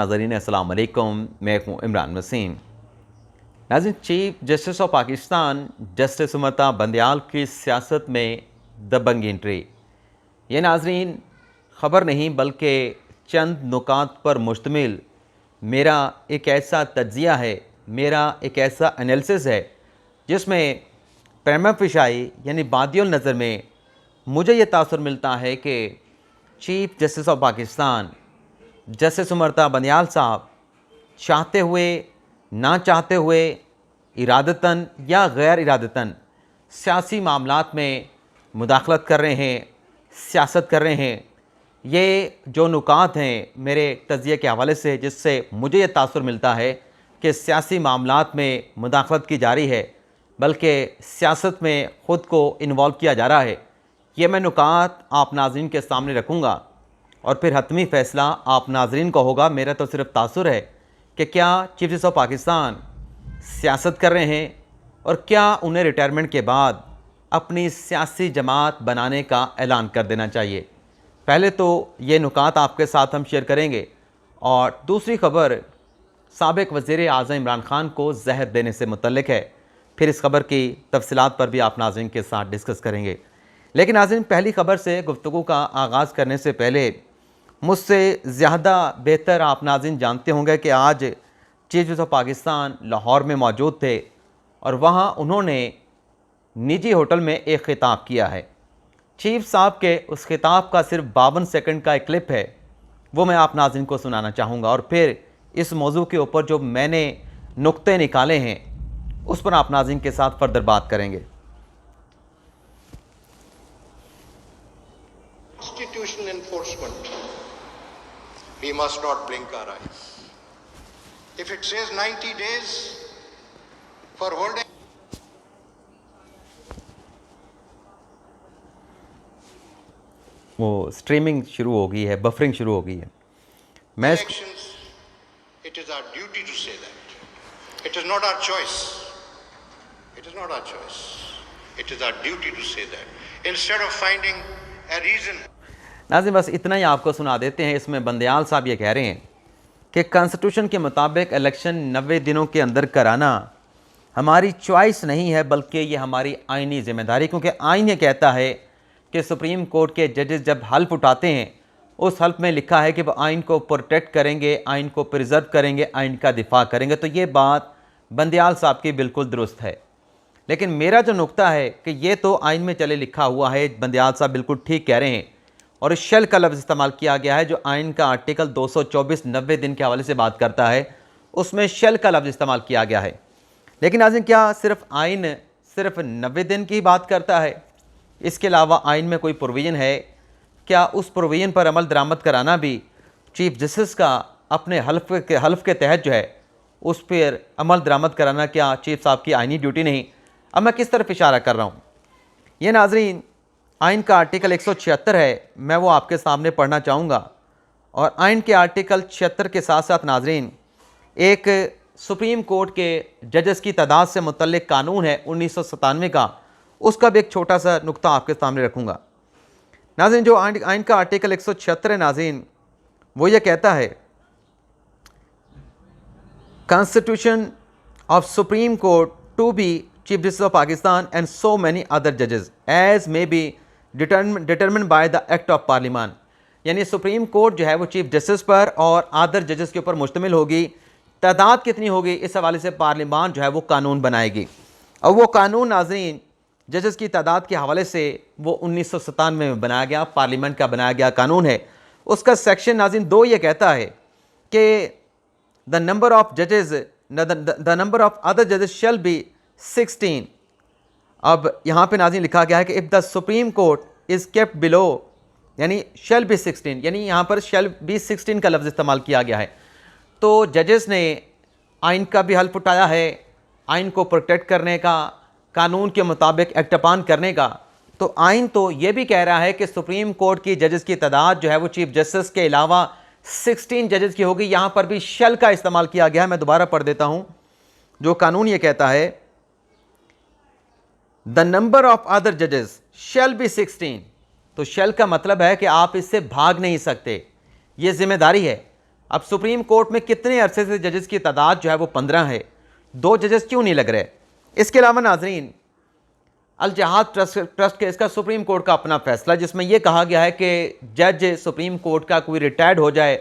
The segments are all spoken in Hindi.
नाज़रीन अस्सलाम वालेकुम, मैं हूँ इमरान वसीम। नाज़रीन, chief justice of Pakistan justice Umar Ata Bandial की सियासत में दबंग एंट्री। ये नाज़रीन ख़बर नहीं बल्कि चंद नुकात पर मुश्तमिल मेरा एक ऐसा तज्ज़िया है, मेरा एक ऐसा एनालिसिस है जिसमें प्रेमा फ़िशाई यानी बादियुल नज़र में मुझे ये तासुर मिलता है कि chief justice of Pakistan justice Umar Ata Bandial साहब चाहते हुए ना चाहते हुए, इरादतन या गैर इरादतन सियासी मामलात में मुदाखलत कर रहे हैं, सियासत कर रहे हैं। ये जो नुकात हैं मेरे तज़िये के हवाले से, जिससे मुझे ये तासुर मिलता है कि सियासी मामलात में मुदाखलत की जा रही है, बल्कि सियासत में ख़ुद को इन्वॉल्व किया जा रहा है। ये मैं नुकात आप नाज़रीन के सामने रखूँगा और फिर हतमी फ़ैसला आप नाज़रीन का होगा। मेरा तो सिर्फ तासुर है कि क्या चीफ जस्टिस ऑफ पाकिस्तान सियासत कर रहे हैं और क्या उन्हें रिटायरमेंट के बाद अपनी सियासी जमात बनाने का ऐलान कर देना चाहिए। पहले तो ये नुकात आपके साथ हम शेयर करेंगे, और दूसरी ख़बर साबिक़ वज़ीर आज़म इमरान ख़ान को जहर देने से मुतल्लिक है। फिर इस खबर की तफसीलात पर भी आप नाज़रीन के साथ डिस्कस करेंगे। लेकिन नाज़रीन, पहली ख़बर से गुफ्तगू का आगाज़ करने से पहले मुझसे ज़्यादा बेहतर आप नाज़रीन जानते होंगे कि आज chief justice of Pakistan Lahore में मौजूद थे और वहाँ उन्होंने निजी होटल में एक ख़िताब किया है। चीफ साहब के उस ख़िताब का सिर्फ 52 सेकंड का एक क्लिप है, वो मैं आप नाज़रीन को सुनाना चाहूँगा, और फिर इस मौजू के ऊपर जो मैंने नुक्ते निकाले हैं उस पर आप नाज़रीन के साथ फर्दर बात करेंगे। Constitutional enforcement, we must not blink our eyes. If it says 90 days for holding वो स्ट्रीमिंग शुरू हो गई है, बफरिंग शुरू हो गई है। मैं elections, it is our duty to say that. It is not our choice. It is not our choice. It is our duty to say that. Instead of finding a reason. नाज़रीन, बस इतना ही आपको सुना देते हैं। इसमें बंदयाल साहब ये कह रहे हैं कि कॉन्स्टिट्यूशन के मुताबिक इलेक्शन 90 दिनों के अंदर कराना हमारी चॉइस नहीं है, बल्कि ये हमारी आइनी ज़िम्मेदारी, क्योंकि आइन ये कहता है कि सुप्रीम कोर्ट के जजेस जब हल्फ उठाते हैं उस हल्फ में लिखा है कि वो आइन को प्रोटेक्ट करेंगे, आइन को प्रिजर्व करेंगे, आइन का दिफा करेंगे। तो ये बात बंदयाल साहब की बिल्कुल दुरुस्त है। लेकिन मेरा जो नुक्ता है कि ये तो आइन में चले लिखा हुआ है, बंदयाल साहब बिल्कुल ठीक कह रहे हैं, और शेल का लफ्ज़ इस्तेमाल किया गया है जो आइन का आर्टिकल 224 90 दिन के हवाले से बात करता है, उसमें शेल का लफ्ज़ इस्तेमाल किया गया है। लेकिन नाज़रीन, क्या सिर्फ आइन सिर्फ 90 दिन की बात करता है? इसके अलावा आइन में कोई प्रोविज़न है? क्या उस प्रोविज़न पर अमल दरामद कराना भी चीफ जस्टिस का अपने हल्फ के तहत जो है उस पर अमल दरामद कराना क्या चीफ साहब की आइनी ड्यूटी नहीं? अब मैं किस तरफ इशारा कर रहा हूँ? ये नाज़रीन, आइन का आर्टिकल 176 है, मैं वो आपके सामने पढ़ना चाहूँगा। और आइन के आर्टिकल 76 के साथ साथ नाज़रीन एक सुप्रीम कोर्ट के जजेस की तादाद से मुतल्लिक कानून है 1997 का, उसका भी एक छोटा सा नुक्ता आपके सामने रखूँगा। नाज़रीन, जो आइन का आर्टिकल 176 है नाज़रीन, वो ये कहता है constitution of supreme court to be chief justice of Pakistan and so many other जजेस as may be determine by the act of parliament. यानी सुप्रीम कोर्ट जो है वो चीफ जस्टिस पर और अदर जजेस के ऊपर मुश्तमिल होगी। तादाद कितनी होगी, इस हवाले से पार्लियामान जो है वो कानून बनाएगी, और वो कानून नाज़रीन जजेस की तादाद के हवाले से वो 1997 में बनाया गया, पार्लियामेंट का बनाया गया कानून है। उसका सेक्शन नाज़रीन 2 ये कहता है कि द नंबर ऑफ जजेस द नंबर ऑफ अदर जजेस शैल बी 16। अब यहाँ पे नाज़रीन लिखा गया है कि if the supreme court is kept below, यानी शैल बी 16, यानी यहाँ पर शैल बी 16 का लफ्ज़ इस्तेमाल किया गया है। तो जजेस ने आइन का भी हल्फ उठाया है, आइन को प्रोटेक्ट करने का, कानून के मुताबिक एक्ट अपान करने का। तो आइन तो ये भी कह रहा है कि सुप्रीम कोर्ट की जजेस की तादाद जो है वो चीफ जस्टिस के अलावा 16 जजेस की होगी। यहाँ पर भी शैल का इस्तेमाल किया गया है। मैं दोबारा पढ़ देता हूँ। जो कानून ये कहता है द नंबर ऑफ अदर जजेस शैल बी 16, तो शैल का मतलब है कि आप इससे भाग नहीं सकते, ये जिम्मेदारी है। अब सुप्रीम कोर्ट में कितने अरसे से जजेस की तादाद जो है वो 15 है, 2 जजेस क्यों नहीं लग रहे? इसके अलावा नाजरीन, अल जहाद ट्रस्ट केस का सुप्रीम कोर्ट का अपना फैसला, जिसमें यह कहा गया है कि जज सुप्रीम कोर्ट का कोई रिटायर्ड हो जाए,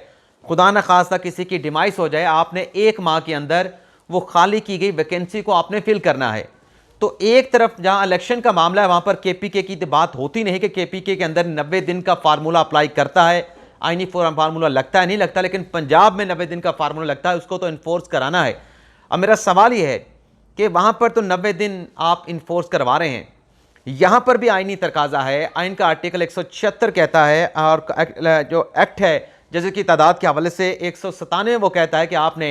खुदा न खास्ता किसी की डिमाइस हो जाए, आपने 1 माह के अंदर वो खाली की गई वैकेंसी को आपने फिल करना है। तो एक तरफ जहां इलेक्शन का मामला है वहां पर केपीके की बात होती नहीं कि केपीके के अंदर 90 दिन का फार्मूला अप्लाई करता है, आईनी फार्मूला लगता है नहीं लगता, लेकिन पंजाब में 90 दिन का फार्मूला लगता है, उसको तो इन्फोर्स कराना है। अब मेरा सवाल यह है कि वहां पर तो 90 दिन आप इन्फोर्स करवा रहे हैं, यहां पर भी आईनी तकाजा है। आइन का आर्टिकल 176 कहता है, और जो एक्ट है जजेस की तादाद के हवाले से 197 वो कहता है कि आपने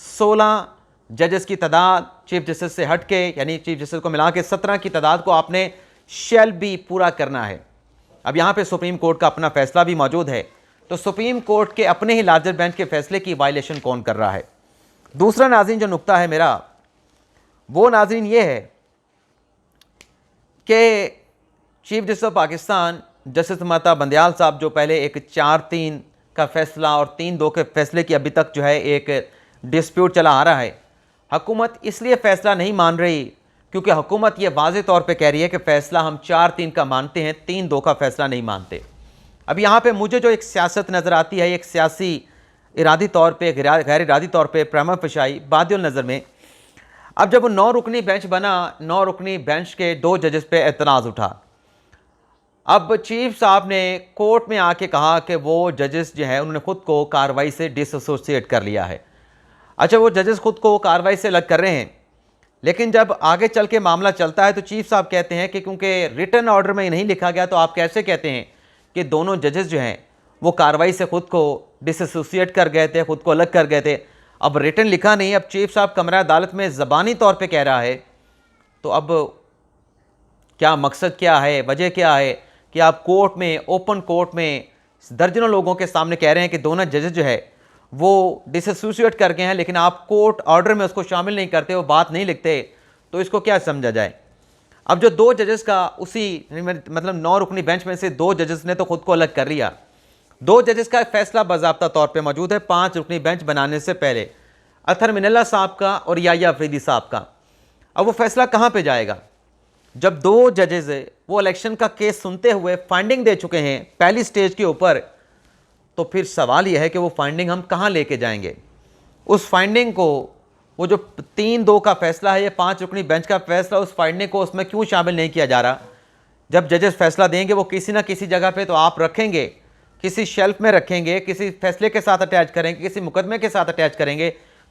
16 जजेस की तादाद चीफ जस्टिस से हट के, यानी चीफ जस्टिस को मिला के 17 की तादाद को आपने शैल भी पूरा करना है। अब यहाँ पे सुप्रीम कोर्ट का अपना फैसला भी मौजूद है, तो सुप्रीम कोर्ट के अपने ही लार्जर बेंच के फैसले की वायलेशन कौन कर रहा है? दूसरा नाज़रीन जो नुक्ता है मेरा, वो नाज़रीन ये है कि chief justice of Pakistan justice महता बंदयाल साहब, जो पहले एक 4-3 का फैसला और 3-2 के फैसले की अभी तक जो है एक डिस्प्यूट चला आ रहा है, हुकूमत इसलिए फ़ैसला नहीं मान रही क्योंकि हुकूमत ये वाज़े तौर पे कह रही है कि फ़ैसला हम 4-3 का मानते हैं, 3-2 का फ़ैसला नहीं मानते। अब यहाँ पे मुझे जो एक सियासत नज़र आती है, एक सियासी इरादी तौर पे, गैर इरादी तौर पे, प्रेमा फशाई बादिल नज़र में, अब जब वो 9 रुकनी बेंच बना, 9 रुकनी बेंच के 2 जजेस पे एतराज़ उठा। अब चीफ साहब ने कोर्ट में आके कहा कि वो जजेस जो है उन्होंने खुद को कार्रवाई से डिसएसोसिएट कर लिया है। अच्छा, वो जजेस खुद को कार्रवाई से अलग कर रहे हैं, लेकिन जब आगे चल के मामला चलता है तो चीफ साहब कहते हैं कि क्योंकि रिटन ऑर्डर में नहीं लिखा गया, तो आप कैसे कहते हैं कि दोनों जजेस जो हैं वो कार्रवाई से खुद को डिसएसोसिएट कर गए थे, खुद को अलग कर गए थे। अब रिटन लिखा नहीं, अब चीफ साहब कमरा अदालत में ज़बानी तौर पर कह रहा है, तो अब क्या मकसद क्या है, वजह क्या है कि आप कोर्ट में, ओपन कोर्ट में दर्जनों लोगों के सामने कह रहे हैं कि दोनों जजेस जो है वो डिसएसोसिएट कर गए हैं, लेकिन आप कोर्ट ऑर्डर में उसको शामिल नहीं करते, वो बात नहीं लिखते, तो इसको क्या समझा जाए? अब जो 2 जजेस का उसी मतलब 9 रुकनी बेंच में से 2 जजेस ने तो खुद को अलग कर लिया। 2 जजेस का फैसला बाज़ाब्ता तौर पे मौजूद है 5 रुकनी बेंच बनाने से पहले, अतहर मिनल्ला साहब का और याह्या अफरीदी साहब का। अब वो फैसला कहाँ पे जाएगा जब 2 जजेस वो इलेक्शन का केस सुनते हुए फाइंडिंग दे चुके हैं पहली स्टेज के ऊपर? तो फिर सवाल यह है कि वो फाइंडिंग हम कहाँ लेके जाएंगे? उस फाइंडिंग को, वो जो 3-2 का फैसला है, ये 5 रुकनी बेंच का फैसला, उस फाइंडिंग को उसमें क्यों शामिल नहीं किया जा रहा? जब जजेस फैसला देंगे वो किसी ना किसी जगह पे तो आप रखेंगे, किसी शेल्फ में रखेंगे, किसी फैसले के साथ अटैच करेंगे, किसी मुकदमे के साथ अटैच करेंगे।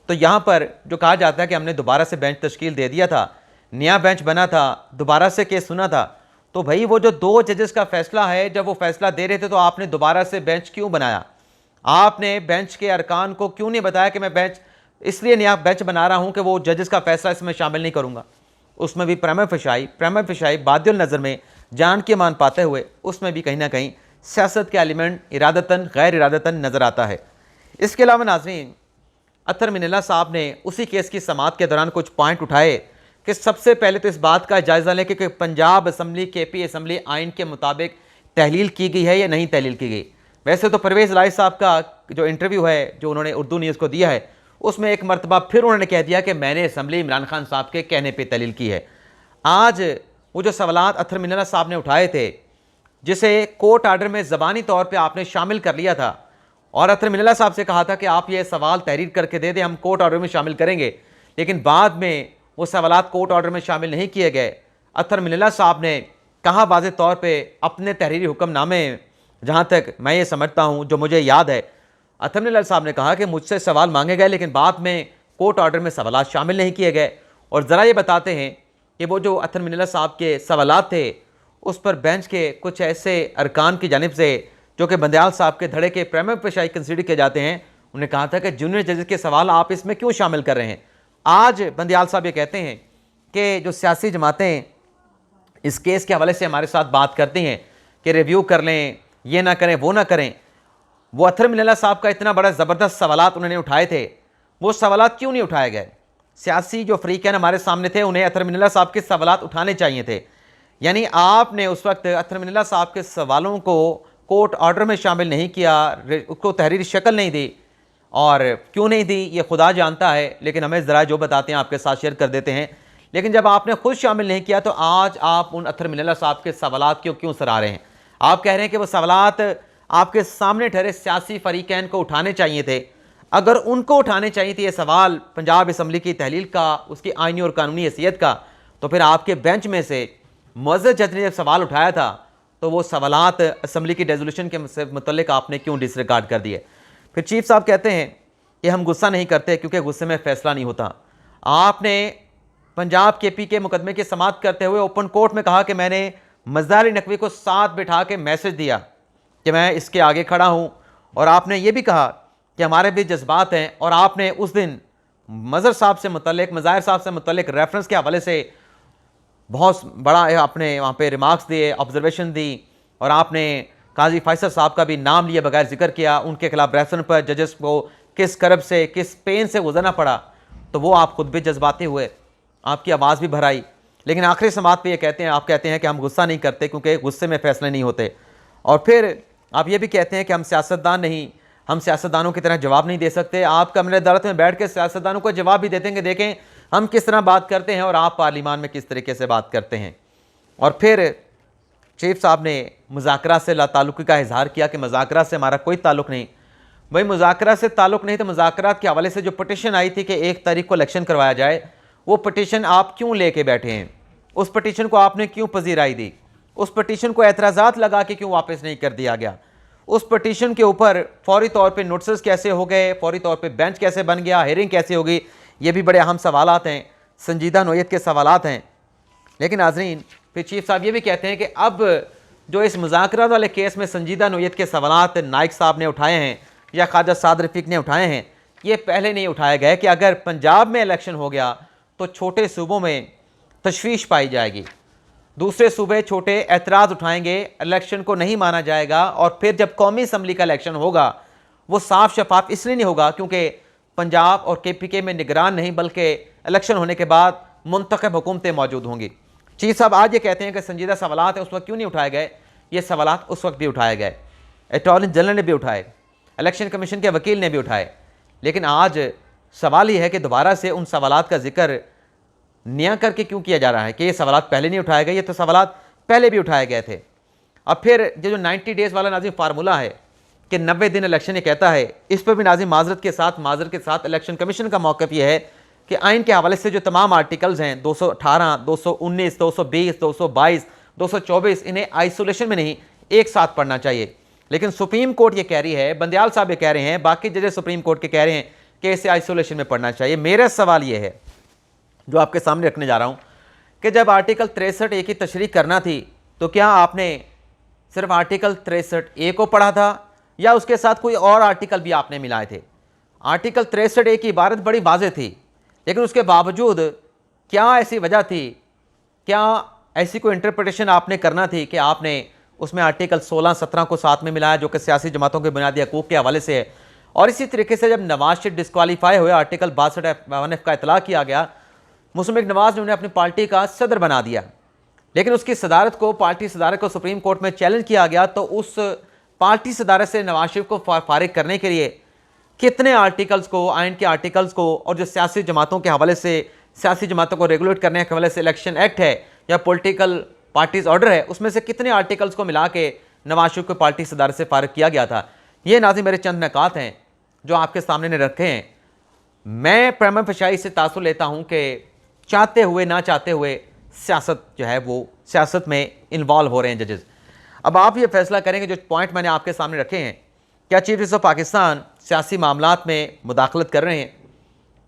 तो यहाँ पर जो कहा जाता है कि हमने दोबारा से बेंच तश्कील दे दिया था, नया बेंच बना था, दोबारा से केस सुना था, तो भाई वो जो 2 जजेस का फैसला है, जब वो फैसला दे रहे थे तो आपने दोबारा से बेंच क्यों बनाया? आपने बेंच के अरकान को क्यों नहीं बताया कि मैं बेंच इसलिए नया बेंच बना रहा हूं कि वो जजेस का फैसला इसमें शामिल नहीं करूंगा? उसमें भी प्रेमा फशाई बादिल नज़र में जान के मान पाते हुए उसमें भी कहीं ना कहीं सियासत के एलिमेंट इरादतन गैर इरादतन नज़र आता है। इसके अलावा नाज़रीन, अतहर मिनल्ला साहब ने उसी केस की समाअत के दौरान कुछ पॉइंट उठाए कि सबसे पहले तो इस बात का जायज़ा लें कि पंजाब असम्बली, केपी असम्बली आइन के मुताबिक तहलील की गई है या नहीं तहलील की गई। वैसे तो परवेज़ इलाही साहब का जो इंटरव्यू है जो उन्होंने उर्दू न्यूज़ को दिया है, उसमें एक मरतबा फिर उन्होंने कह दिया कि मैंने असम्बली इमरान खान साहब के कहने पर तहलील की है। आज वो जो सवालात अतहर मिनल्ला साहब ने उठाए थे, जिसे कोर्ट आर्डर में ज़बानी तौर पर आपने शामिल कर लिया था, और अतहर मिनल्ला साहब से कहा था कि आप ये सवाल तहरीर करके दे दें, हम कोर्ट ऑर्डर में शामिल करेंगे, लेकिन बाद में वो सवालात कोर्ट ऑर्डर में शामिल नहीं किए गए। अतहर मिनल्ला साहब ने कहा वाज़े तौर पे अपने तहरीरी हुक्मनामे, जहाँ तक मैं ये समझता हूँ, जो मुझे याद है, अतहर मिनल्ला साहब ने कहा कि मुझसे सवाल मांगे गए लेकिन बाद में कोर्ट ऑर्डर में सवालात शामिल नहीं किए गए। और ज़रा ये बताते हैं कि वो जो अतहर मिनल्ला साहब के सवालात थे, उस पर बेंच के कुछ ऐसे अरकान की जानिब से जो कि बंदयाल साहब के धड़े के प्रेमा पेशाई कंसीडर किए जाते हैं, उन्होंने कहा था कि जूनियर जजेस के सवाल आप इसमें क्यों शामिल कर रहे हैं? आज बंदयाल साहब ये कहते हैं कि जो सियासी जमातें इस केस के हवाले से हमारे साथ बात करती हैं कि रिव्यू कर लें, ये ना करें, वो ना करें, वो अतहर मिनल्ला साहब का इतना बड़ा ज़बरदस्त सवालात उन्होंने उठाए थे, वो सवालात क्यों नहीं उठाए गए? सियासी जो फ़रीक़ैन हमारे सामने थे, उन्हें अतहर मिनल्ला साहब के सवालात उठाने चाहिए थे। यानी आपने उस वक्त अतहर मिनल्ला साहब के सवालों को कोर्ट ऑर्डर में शामिल नहीं किया, उसको तहरीरी शक्ल नहीं दी, और क्यों नहीं दी ये खुदा जानता है, लेकिन हमें ज़रा जो बताते हैं आपके साथ शेयर कर देते हैं। लेकिन जब आपने खुद शामिल नहीं किया तो आज आप उन अतर मिनल्ला साहब के सवालात क्यों सराह रहे हैं? आप कह रहे हैं कि वो सवालात आपके सामने ठहरे सियासी फरीकैन को उठाने चाहिए थे। अगर उनको उठाने चाहिए थे ये सवाल पंजाब असम्बली की तहलील का, उसकी आइनी और कानूनी हैसियत का, तो फिर आपके बेंच में से मुअज़्ज़ज़ जज ने जब सवाल उठाया था तो वो सवालात असम्बली की रेजोल्यूशन के मुतल्लिक आपने क्यों डिसरिगार्ड कर दिए? फिर चीफ साहब कहते हैं कि हम गुस्सा नहीं करते क्योंकि गुस्से में फ़ैसला नहीं होता। आपने पंजाब KP के मुकदमे की समाअत करते हुए ओपन कोर्ट में कहा कि मैंने मज़दार अली नकवी को साथ बिठा के मैसेज दिया कि मैं इसके आगे खड़ा हूँ, और आपने ये भी कहा कि हमारे भी जज्बात हैं, और आपने उस दिन मज़हर साहब से मुतल्लिक, मज़ाहिर साहब से मुतल्लिक रेफरेंस के हवाले से बहुत बड़ा आपने वहाँ पे रिमार्क्स दिए, ऑब्जर्वेशन दी, और आपने काजी फैसल साहब का भी नाम लिए बगैर जिक्र किया, उनके खिलाफ रेफरेंस पर जजेस को किस करब से, किस पेन से गुजरना पड़ा, तो वो आप खुद भी जज्बाती हुए, आपकी आवाज़ भी भर आई। लेकिन आखिरी समात पे ये कहते हैं, आप कहते हैं कि हम गुस्सा नहीं करते क्योंकि गुस्से में फ़ैसले नहीं होते, और फिर आप ये भी कहते हैं कि हम सियासतदान नहीं, हम सियासतदानों की तरह जवाब नहीं दे सकते। आप कमरे अदालत में बैठ के सियासतदानों को जवाब भी देते हैं कि देखें हम किस तरह बात करते हैं और आप पार्लियामान में किस तरीके से बात करते हैं। और फिर चीफ साहब ने मुज़ाकरा से लाताल्लुकी का इजहार किया कि मुज़ाकरा से हमारा कोई ताल्लुक़ नहीं। भाई मुज़ाकरा से ताल्लुक़ नहीं तो मुज़ाकरात के हवाले से जो पटिशन आई थी कि 1 तारीख को इलेक्शन करवाया जाए, वो पटिशन आप क्यों लेके बैठे हैं? उस पटिशन को आपने क्यों पजीराई दी? उस पटिशन को एतराज़ात लगा के क्यों वापस नहीं कर दिया गया? उस पटिशन के ऊपर फौरी तौर पे नोटिस कैसे हो गए, फौरी तौर पे बेंच कैसे बन गया, हेयरिंग कैसे होगी? ये भी बड़े अहम सवालात हैं, संजीदा नोयत के सवालात हैं। लेकिन नाज़रीन, फिर चीफ साहब ये भी कहते हैं कि अब जो इस मुज़ाकरात वाले केस में संजीदा नोयत के सवालात नाइक साहब ने उठाए हैं या ख्वाजा साद रफ़ीक ने उठाए हैं, ये पहले नहीं उठाए गए कि अगर पंजाब में इलेक्शन हो गया तो छोटे सूबों में तशवीश पाई जाएगी, दूसरे सूबे छोटे एतराज़ उठाएंगे, इलेक्शन को नहीं माना जाएगा, और फिर जब कौमी असम्बली का इलेक्शन होगा वो साफ शफाफ इसलिए नहीं होगा क्योंकि पंजाब और KPK में निगरान नहीं बल्कि इलेक्शन होने के बाद मुंतखब हुकूमतें मौजूद होंगी। चीफ साहब आज ये कहते हैं कि संजीदा सवालात हैं, उस वक्त क्यों नहीं उठाए गए? ये सवालात उस वक्त भी उठाए गए, अटॉर्नी जनरल ने भी उठाए, इलेक्शन कमीशन के वकील ने भी उठाए, लेकिन आज सवाल ये है कि दोबारा से उन सवालात का जिक्र नया करके क्यों किया जा रहा है कि ये सवालात पहले नहीं उठाए गए? ये तो सवालात पहले भी उठाए गए थे। अब फिर ये जो 90 डेज़ वाला नाज़िम फार्मूला है कि 90 दिन इलेक्शन ये कहता है, इस पर भी नाज़िम माजरत के साथ इलेक्शन कमीशन का मौक़िफ़ ये है कि आइन के हवाले से जो तमाम आर्टिकल्स हैं 218, 219, 220, 222, 224, इन्हें आइसोलेशन में नहीं एक साथ पढ़ना चाहिए। लेकिन सुप्रीम कोर्ट ये कह रही है, बंदयाल साहब ये कह रहे हैं, बाकी जजेस सुप्रीम कोर्ट के कह रहे हैं कि इसे आइसोलेशन में पढ़ना चाहिए। मेरा सवाल ये है जो आपके सामने रखने जा रहा हूँ कि जब आर्टिकल 63A की तशरीह करना थी तो क्या आपने सिर्फ आर्टिकल 63A को पढ़ा था या उसके साथ कोई और आर्टिकल भी आपने मिलाए थे? आर्टिकल 63A की इबारत बड़ी वाज़ेह थी, लेकिन उसके बावजूद क्या ऐसी वजह थी, क्या ऐसी कोई इंटरप्रिटेशन आपने करना थी कि आपने उसमें आर्टिकल 16, 17 को साथ में मिलाया जो कि सियासी जमातों के बुनियादी हकूक़ के हवाले से है? और इसी तरीके से जब नवाज शरीफ डिस्क्वालीफाई हुए, आर्टिकल 62F का इतला किया गया, मुस्लिम लीग नवाज ने उन्हें अपनी पार्टी का सदर बना दिया, लेकिन उसकी सदारत को, पार्टी सदारत को सुप्रीम कोर्ट में चैलेंज किया गया। तो उस पार्टी सदारत से नवाज शरीफ को फारिग करने के लिए कितने आर्टिकल्स को, आइन के आर्टिकल्स को, और जो सियासी जमातों के हवाले से, सियासी जमातों को रेगुलेट करने के हवाले से इलेक्शन एक्ट है या पॉलिटिकल पार्टीज ऑर्डर है, उसमें से कितने आर्टिकल्स को मिला के नवाज शरीफ को पार्टी सदारत से फारिग किया गया था? ये नाज़रीन मेरे चंद नकात हैं जो आपके सामने ने रखे हैं। मैं प्रेम फशाई से तासुर लेता हूँ कि चाहते हुए ना चाहते हुए सियासत जो है वो सियासत में इन्वॉल्व हो रहे हैं जजेस। अब आप ये फैसला करेंगे जो पॉइंट मैंने आपके सामने रखे हैं, क्या चीफ जस्टिस ऑफ पाकिस्तान सियासी मामलात में मुदाखलत कर रहे हैं?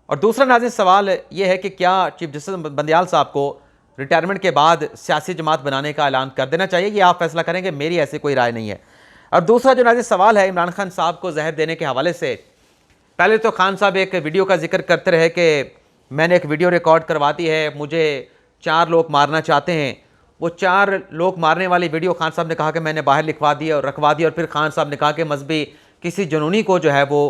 और दूसरा नाज़रीन सवाल ये है कि क्या चीफ जस्टिस बंदयाल साहब को रिटायरमेंट के बाद सियासी जमात बनाने का ऐलान कर देना चाहिए? ये आप फैसला करेंगे, मेरी ऐसी कोई राय नहीं है। और दूसरा जो नाज़रीन सवाल है इमरान खान साहब को जहर देने के हवाले से, पहले तो खान साहब एक वीडियो का जिक्र करते रहे कि मैंने एक वीडियो रिकॉर्ड करवा दी है, मुझे 4 लोग मारना चाहते हैं। वो 4 लोग मारने वाली वीडियो खान साहब ने कहा कि मैंने बाहर लिखवा दी और रखवा दी, और फिर खान साहब ने कहा कि मजहबी किसी जुनूनी को जो है वो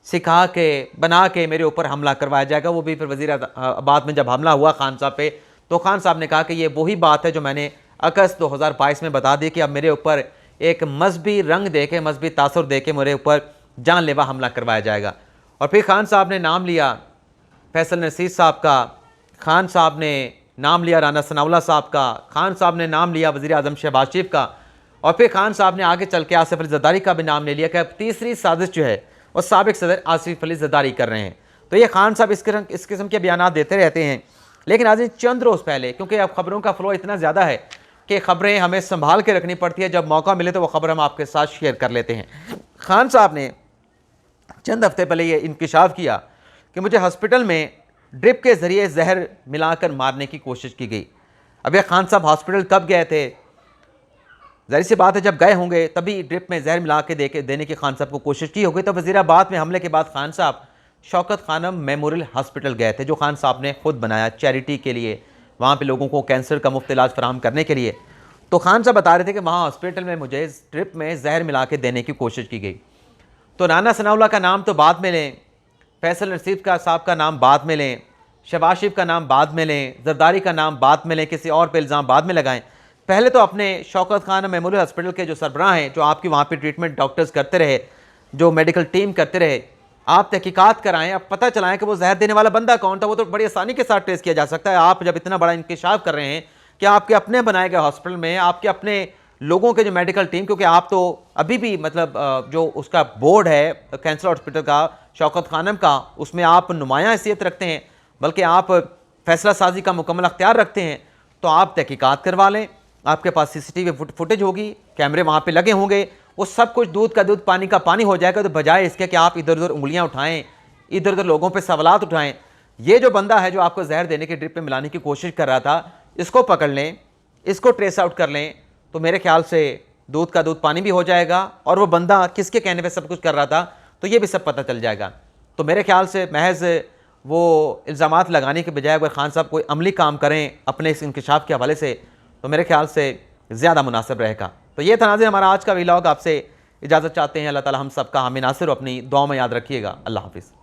सिखा के बना के मेरे ऊपर हमला करवाया जाएगा। वो भी फिर वज़ीराबाद में जब हमला हुआ खान साहब पे, तो खान साहब ने कहा कि ये वही बात है जो मैंने अगस्त 2022 में बता दी कि अब मेरे ऊपर एक मजहबी रंग दे के, मजहबी तासुर दे के मेरे ऊपर जानलेवा हमला करवाया जाएगा। और फिर खान साहब ने नाम लिया फैसल नसीर साहब का, खान साहब ने नाम लिया राना सनाउल्लाह साहब का, खान साहब ने नाम लिया वज़ीर आज़म शहबाज शरीफ का, और फिर खान साहब ने आगे चल के आसिफ अली ज़रदारी का भी नाम ले लिया कि अब तीसरी साजिश जो है वो साबिक सदर आसिफ अली ज़रदारी कर रहे हैं। तो ये खान साहब इस किस्म के बयान देते रहते हैं। लेकिन आज चंद रोज़ पहले, क्योंकि अब खबरों का फ्लो इतना ज़्यादा है कि ख़बरें हमें संभाल के रखनी पड़ती है, जब मौका मिले तो वो ख़बर हम आपके साथ शेयर कर लेते हैं। खान साहब ने चंद हफ्ते पहले ये इंकशाफ किया कि मुझे हॉस्पिटल में ड्रिप के ज़रिए जहर मिलाकर मारने की कोशिश की गई। अब ये खान साहब हॉस्पिटल कब गए थे? ज़ाहिर सी बात है जब गए होंगे तभी ड्रिप में जहर मिला के देने की खान साहब को कोशिश की होगी। तो वज़ीराबाद में हमले के बाद खान साहब शौकत खानम मेमोरियल हॉस्पिटल गए थे, जो खान साहब ने खुद बनाया चैरिटी के लिए, वहाँ पे लोगों को कैंसर का मुफ्त इलाज फराहम करने के लिए। तो खान साहब बता रहे थे कि वहाँ हॉस्पिटल में मुझे ड्रिप में जहर मिला के देने की कोशिश की गई। तो राना सनाउल्लाह का नाम तो बाद में लें, फैसल नसीर साहब का नाम बाद में लें, शहबाज शरीफ का नाम बाद में लें, ज़रदारी का नाम बाद में लें, किसी और पे इल्ज़ाम बाद में लगाएं। पहले तो अपने शौकत खान मेमोरियल हॉस्पिटल के जो सरबराह हैं, जो आपकी वहाँ पे ट्रीटमेंट डॉक्टर्स करते रहे, जो मेडिकल टीम करते रहे, आप तहकीकात कराएं, अब पता चलाएं कि वो जहर देने वाला बंदा कौन था। वो तो बड़ी आसानी के साथ ट्रेस किया जा सकता है। आप जब इतना बड़ा इंकशाफ कर रहे हैं कि आपके अपने बनाए गए हॉस्पिटल में आपके अपने लोगों के जो मेडिकल टीम, क्योंकि आप तो अभी भी मतलब जो उसका बोर्ड है कैंसर हॉस्पिटल का शौकत खानम का, उसमें आप नुमायाँ हैसियत रखते हैं, बल्कि आप फैसला साजी का मुकम्मल अख्तियार रखते हैं। तो आप तहकीकात करवा लें, आपके पास CCTV फुटेज होगी, कैमरे वहाँ पे लगे होंगे, वो सब कुछ दूध का दूध पानी का पानी हो जाएगा। तो बजाय इसके कि आप इधर उधर उंगलियाँ उठाएं, इधर उधर लोगों पे सवालात उठाएं, ये जो बंदा है जो आपको जहर देने के ड्रिप में मिलाने की कोशिश कर रहा था, इसको पकड़ लें, इसको ट्रेस आउट कर लें, तो मेरे ख्याल से दूध का दूध पानी भी हो जाएगा, और वो बंदा किसके कहने पर सब कुछ कर रहा था तो ये भी सब पता चल जाएगा। तो मेरे ख्याल से महज वो इल्ज़ामात लगाने के बजाय अगर खान साहब कोई अमली काम करें अपने इस इंकशाफ के हवाले से, तो मेरे ख्याल से ज़्यादा मुनासिब रहेगा। तो ये था नाज़रीन हमारा आज का व्लॉग। आपसे इजाज़त चाहते हैं। अल्लाह ताला हम सब का, हमें नासिर अपनी दुआ में याद रखिएगा। अल्लाह हाफ़िज़।